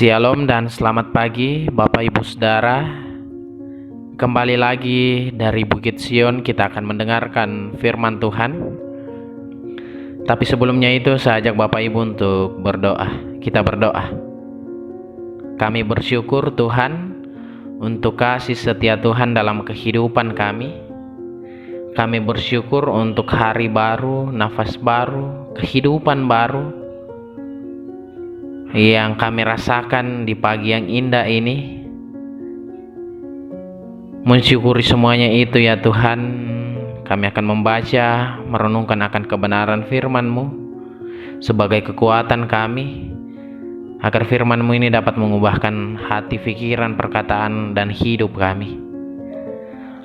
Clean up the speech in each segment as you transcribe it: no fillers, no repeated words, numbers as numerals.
Shalom dan selamat pagi Bapak Ibu Saudara. Kembali lagi dari Bukit Sion kita akan mendengarkan firman Tuhan. Tapi sebelumnya itu saya ajak Bapak Ibu untuk berdoa. Kita berdoa. Kami bersyukur Tuhan untuk kasih setia Tuhan dalam kehidupan kami. Kami bersyukur untuk hari baru, nafas baru, kehidupan baru yang kami rasakan di pagi yang indah ini. Mensyukuri semuanya itu ya Tuhan, kami akan membaca, merenungkan akan kebenaran firman-Mu sebagai kekuatan kami, agar firman-Mu ini dapat mengubahkan hati, pikiran, perkataan, dan hidup kami.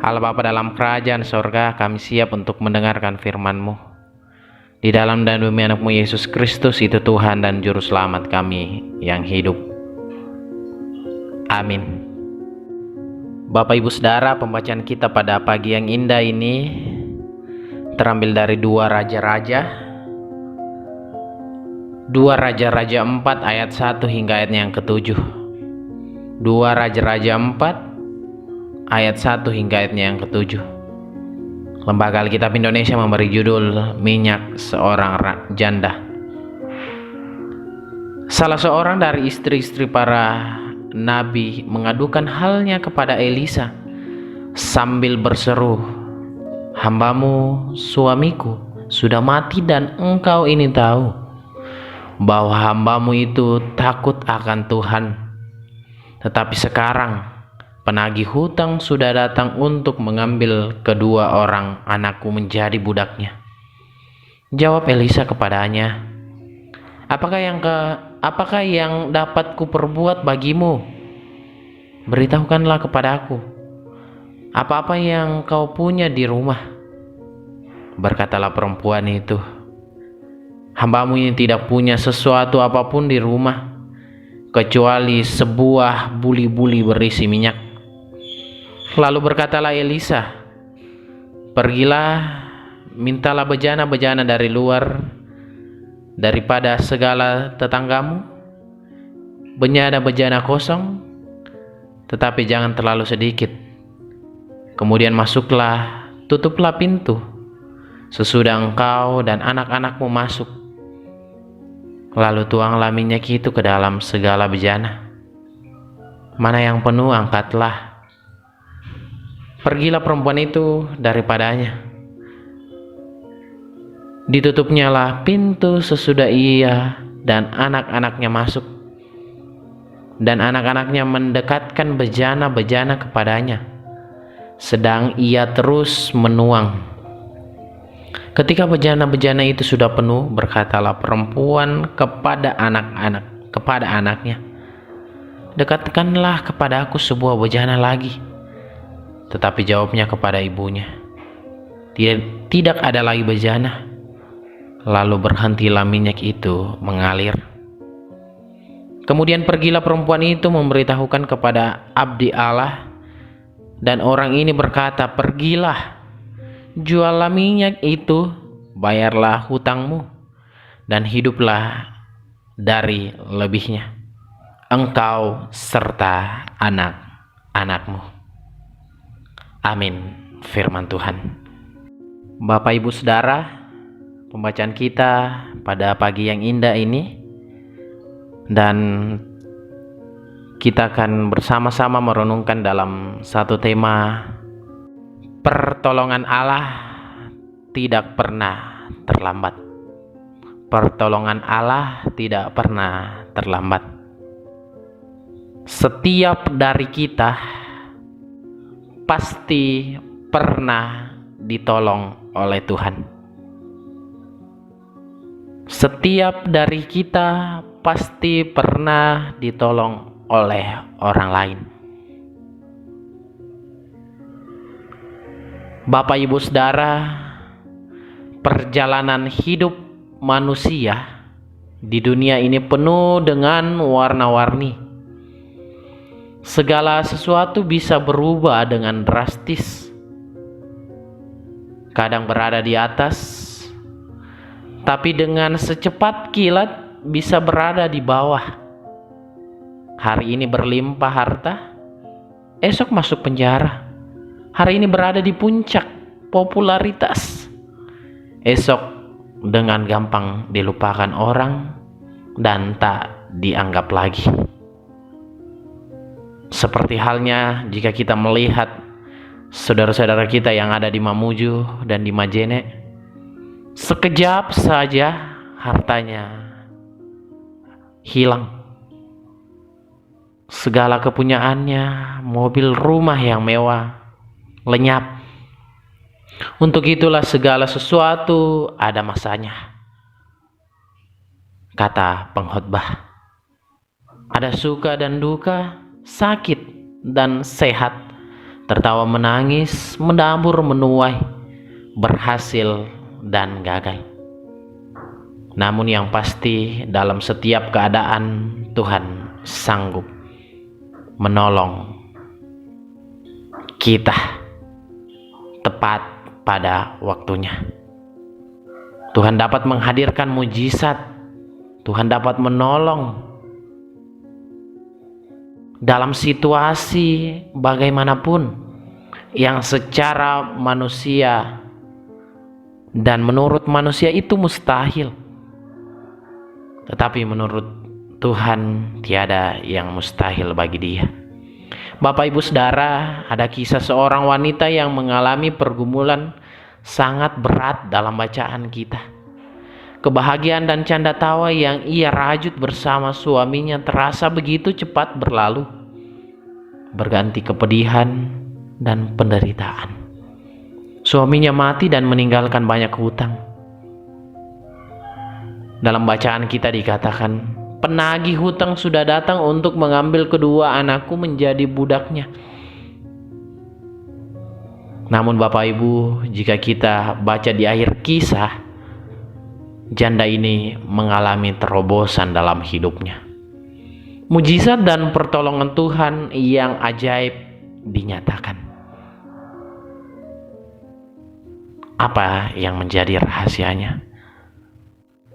Allah Bapa dalam kerajaan sorga, kami siap untuk mendengarkan firman-Mu. Di dalam dan demi anak-Mu Yesus Kristus itu Tuhan dan Juru Selamat kami yang hidup. Amin. Bapak Ibu Saudara, pembacaan kita pada pagi yang indah ini terambil dari 2 Raja-Raja 4 ayat 1 hingga ayatnya yang ke-7. 2 Raja-Raja 4 ayat 1 hingga ayatnya yang ke-7. Lembaga Alkitab Indonesia memberi judul Minyak Seorang Janda. Salah seorang dari istri-istri para nabi mengadukan halnya kepada Elisa sambil berseru, "Hambamu, suamiku, sudah mati dan engkau ini tahu bahwa hambamu itu takut akan Tuhan. Tetapi sekarang penagih hutang sudah datang untuk mengambil kedua orang anakku menjadi budaknya." Jawab Elisa kepadanya, Apakah yang dapat kuperbuat bagimu? Beritahukanlah kepadaku apa-apa yang kau punya di rumah. Berkatalah perempuan itu, "Hambamu ini tidak punya sesuatu apapun di rumah, kecuali sebuah buli-buli berisi minyak." Lalu berkatalah Elisa, "Pergilah, mintalah bejana-bejana dari luar, daripada segala tetanggamu, bejana kosong, tetapi jangan terlalu sedikit. Kemudian masuklah, tutuplah pintu, sesudah engkau dan anak-anakmu masuk. Lalu tuanglah minyak itu ke dalam segala bejana. Mana yang penuh angkatlah." Pergilah perempuan itu daripadanya. Ditutupnyalah pintu sesudah ia dan anak-anaknya masuk, dan anak-anaknya mendekatkan bejana-bejana kepadanya, sedang ia terus menuang. Ketika bejana-bejana itu sudah penuh, berkatalah perempuan kepada anaknya, "Dekatkanlah kepada aku sebuah bejana lagi." Tetapi jawabnya kepada ibunya, Tidak ada lagi bejana." Lalu berhentilah minyak itu mengalir. Kemudian pergilah perempuan itu memberitahukan kepada abdi Allah, dan orang ini berkata, "Pergilah, juallah minyak itu, bayarlah hutangmu, dan hiduplah dari lebihnya, engkau serta anak-anakmu." Amin. Firman Tuhan. Bapak Ibu Saudara, pembacaan kita pada pagi yang indah ini, dan kita akan bersama-sama merenungkan dalam satu tema, pertolongan Allah tidak pernah terlambat. Pertolongan Allah tidak pernah terlambat. Setiap dari kita pasti pernah ditolong oleh Tuhan. Setiap dari kita pasti pernah ditolong oleh orang lain. Bapak Ibu Saudara, perjalanan hidup manusia di dunia ini penuh dengan warna-warni. Segala sesuatu bisa berubah dengan drastis. Kadang berada di atas, tapi dengan secepat kilat bisa berada di bawah. Hari ini berlimpah harta, esok masuk penjara. Hari ini berada di puncak popularitas, esok dengan gampang dilupakan orang dan tak dianggap lagi. Seperti halnya jika kita melihat saudara-saudara kita yang ada di Mamuju dan di Majene, sekejap saja hartanya hilang. Segala kepunyaannya, mobil, rumah yang mewah, lenyap. Untuk itulah segala sesuatu ada masanya, kata pengkhotbah. Ada suka dan duka, sakit dan sehat, tertawa menangis, mendambur menuai, berhasil dan gagal. Namun yang pasti dalam setiap keadaan Tuhan sanggup menolong kita tepat pada waktunya. Tuhan dapat menghadirkan mujizat, Tuhan dapat menolong dalam situasi bagaimanapun yang secara manusia dan menurut manusia itu mustahil. Tetapi menurut Tuhan tiada yang mustahil bagi Dia. Bapak Ibu Saudara, ada kisah seorang wanita yang mengalami pergumulan sangat berat dalam bacaan kita. Kebahagiaan dan canda tawa yang ia rajut bersama suaminya terasa begitu cepat berlalu, berganti kepedihan dan penderitaan. Suaminya mati dan meninggalkan banyak hutang. Dalam bacaan kita dikatakan, penagih hutang sudah datang untuk mengambil kedua anakku menjadi budaknya. Namun Bapak Ibu, jika kita baca di akhir kisah, janda ini mengalami terobosan dalam hidupnya. Mujizat dan pertolongan Tuhan yang ajaib dinyatakan. Apa yang menjadi rahasianya?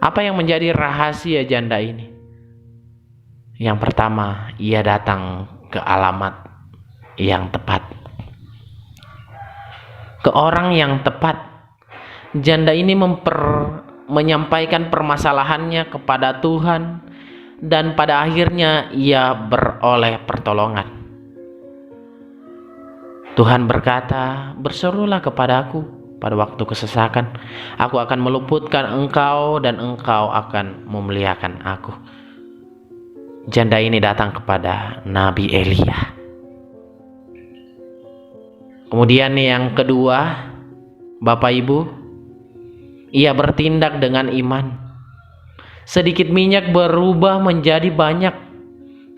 Apa yang menjadi rahasia janda ini? Yang pertama, ia datang ke alamat yang tepat, ke orang yang tepat. Janda ini menyampaikan permasalahannya kepada Tuhan dan pada akhirnya ia beroleh pertolongan. Tuhan berkata, "Berserulah kepadaku pada waktu kesesakan. Aku akan meluputkan engkau dan engkau akan memuliakan aku." Janda ini datang kepada Nabi Elia. Kemudian yang kedua, Bapak Ibu, ia bertindak dengan iman. Sedikit minyak berubah menjadi banyak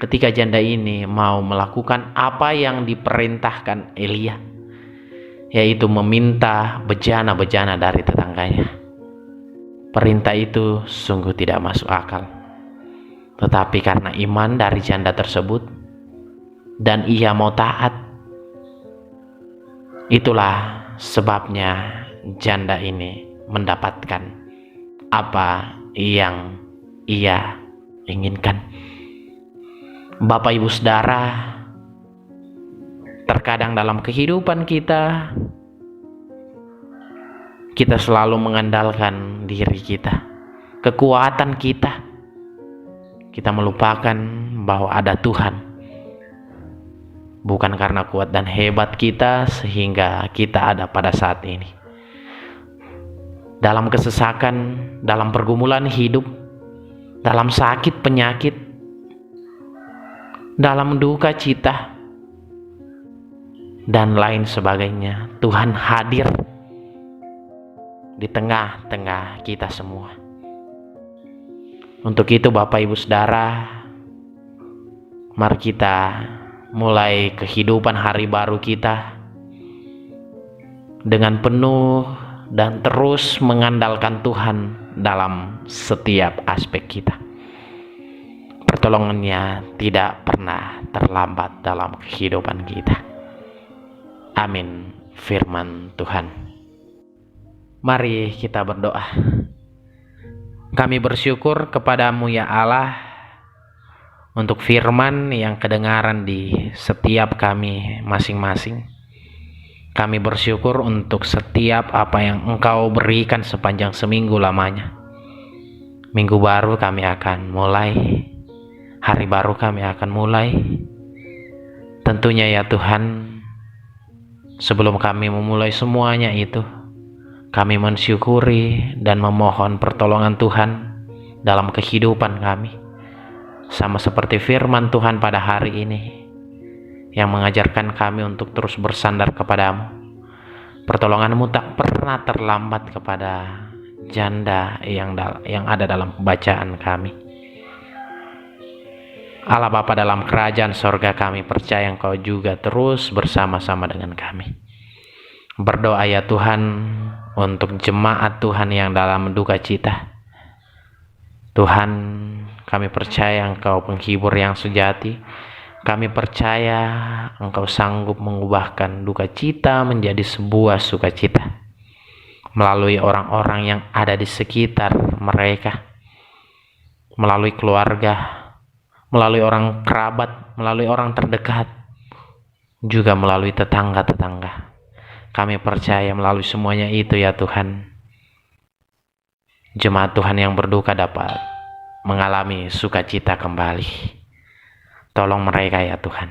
ketika janda ini mau melakukan apa yang diperintahkan Elia, yaitu meminta bejana-bejana dari tetangganya. Perintah itu sungguh tidak masuk akal. Tetapi karena iman dari janda tersebut dan ia mau taat, itulah sebabnya janda ini mendapatkan apa yang ia inginkan. Bapak Ibu Saudara, terkadang dalam kehidupan kita selalu mengandalkan diri kita, kekuatan kita. Kita melupakan bahwa ada Tuhan. Bukan karena kuat dan hebat kita sehingga kita ada pada saat ini. Dalam kesesakan, dalam pergumulan hidup, dalam sakit penyakit, dalam duka cita, dan lain sebagainya, Tuhan hadir di tengah-tengah kita semua. Untuk itu Bapak Ibu Saudara, mari kita mulai kehidupan hari baru kita dengan penuh dan terus mengandalkan Tuhan dalam setiap aspek kita. Pertolongannya tidak pernah terlambat dalam kehidupan kita. Amin. Firman Tuhan. Mari kita berdoa. Kami bersyukur kepadamu ya Allah untuk firman yang kedengaran di setiap kami masing-masing. Kami bersyukur untuk setiap apa yang Engkau berikan sepanjang seminggu lamanya. Minggu baru kami akan mulai, hari baru kami akan mulai. Tentunya ya Tuhan, sebelum kami memulai semuanya itu, kami mensyukuri dan memohon pertolongan Tuhan dalam kehidupan kami. Sama seperti firman Tuhan pada hari ini yang mengajarkan kami untuk terus bersandar kepadamu. Pertolonganmu tak pernah terlambat kepada janda yang ada dalam bacaan kami. Allah Bapa dalam kerajaan sorga, kami percaya Engkau juga terus bersama-sama dengan kami. Berdoa ya Tuhan untuk jemaat Tuhan yang dalam duka cita. Tuhan, kami percaya Engkau penghibur yang sejati. Kami percaya Engkau sanggup mengubahkan duka cita menjadi sebuah sukacita melalui orang-orang yang ada di sekitar mereka, melalui keluarga, melalui orang kerabat, melalui orang terdekat, juga melalui tetangga-tetangga. Kami percaya melalui semuanya itu ya Tuhan, jemaat Tuhan yang berduka dapat mengalami sukacita kembali. Tolong mereka ya Tuhan.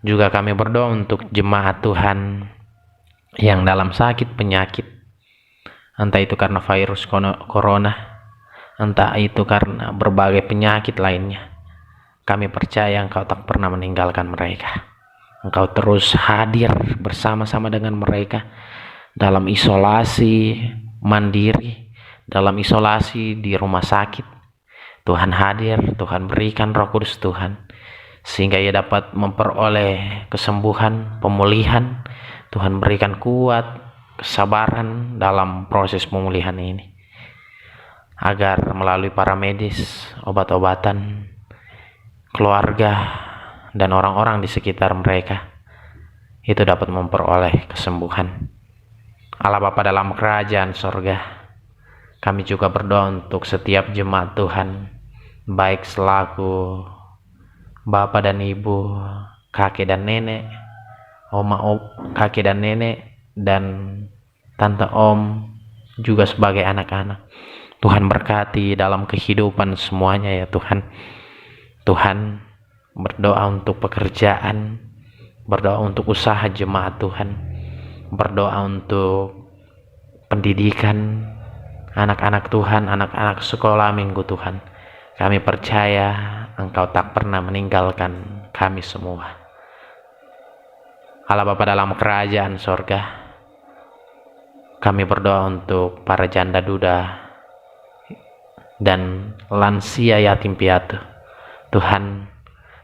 Juga kami berdoa untuk jemaat Tuhan yang dalam sakit penyakit, entah itu karena virus corona, entah itu karena berbagai penyakit lainnya. Kami percaya Engkau tak pernah meninggalkan mereka. Engkau terus hadir bersama-sama dengan mereka dalam isolasi mandiri, dalam isolasi di rumah sakit. Tuhan hadir, Tuhan berikan Roh Kudus Tuhan, sehingga ia dapat memperoleh kesembuhan, pemulihan. Tuhan berikan kuat, kesabaran dalam proses pemulihan ini, agar melalui para medis, obat-obatan, keluarga, dan orang-orang di sekitar mereka itu dapat memperoleh kesembuhan. Allah Bapa dalam kerajaan sorga, kami juga berdoa untuk setiap jemaat Tuhan, baik selaku bapak dan ibu, kakek dan nenek, kakek dan nenek, dan tante om, juga sebagai anak-anak. Tuhan berkati dalam kehidupan semuanya ya Tuhan. Tuhan, berdoa untuk pekerjaan, berdoa untuk usaha jemaat Tuhan, berdoa untuk pendidikan anak-anak Tuhan, anak-anak sekolah minggu Tuhan. Kami percaya Engkau tak pernah meninggalkan kami semua. Allah Bapa dalam kerajaan sorga, kami berdoa untuk para janda duda dan lansia yatim piatu. Tuhan,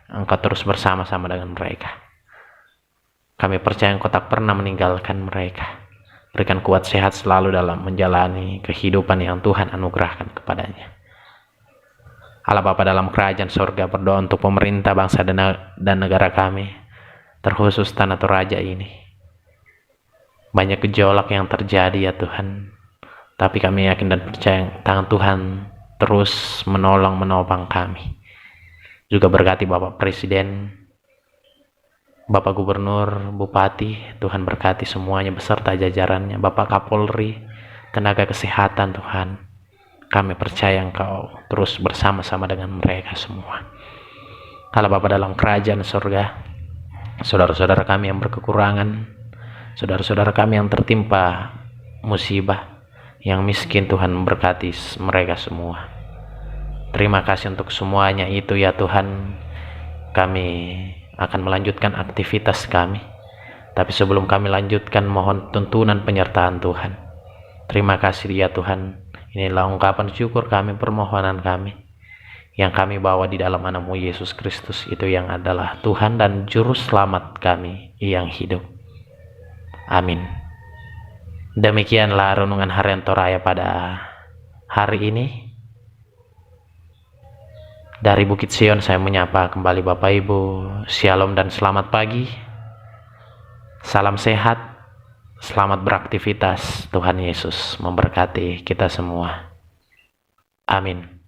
Engkau terus bersama-sama dengan mereka. Kami percaya Engkau tak pernah meninggalkan mereka. Berikan kuat sehat selalu dalam menjalani kehidupan yang Tuhan anugerahkan kepadanya. Allah Bapa dalam kerajaan sorga, berdoa untuk pemerintah bangsa dan negara kami, terkhusus tanah Toraja ini. Banyak gejolak yang terjadi ya Tuhan, tapi kami yakin dan percaya tangan Tuhan terus menopang kami. Juga berkati Bapak Presiden, Bapak Gubernur, Bupati, Tuhan berkati semuanya beserta jajarannya, Bapak Kapolri, tenaga kesehatan Tuhan. Kami percaya Engkau terus bersama-sama dengan mereka semua. Allah Bapa dalam kerajaan surga, saudara-saudara kami yang berkekurangan, saudara-saudara kami yang tertimpa musibah, yang miskin, Tuhan memberkati mereka semua. Terima kasih untuk semuanya itu ya Tuhan. Kami akan melanjutkan aktivitas kami, tapi sebelum kami lanjutkan, mohon tuntunan penyertaan Tuhan. Terima kasih ya Tuhan. Inilah ungkapan syukur kami, permohonan kami, yang kami bawa di dalam nama-Mu Yesus Kristus, itu yang adalah Tuhan dan Juru Selamat kami yang hidup. Amin. Demikianlah renungan harian Toraya pada hari ini. Dari Bukit Sion saya menyapa kembali Bapak Ibu. Shalom dan selamat pagi. Salam sehat. Selamat beraktivitas. Tuhan Yesus memberkati kita semua. Amin.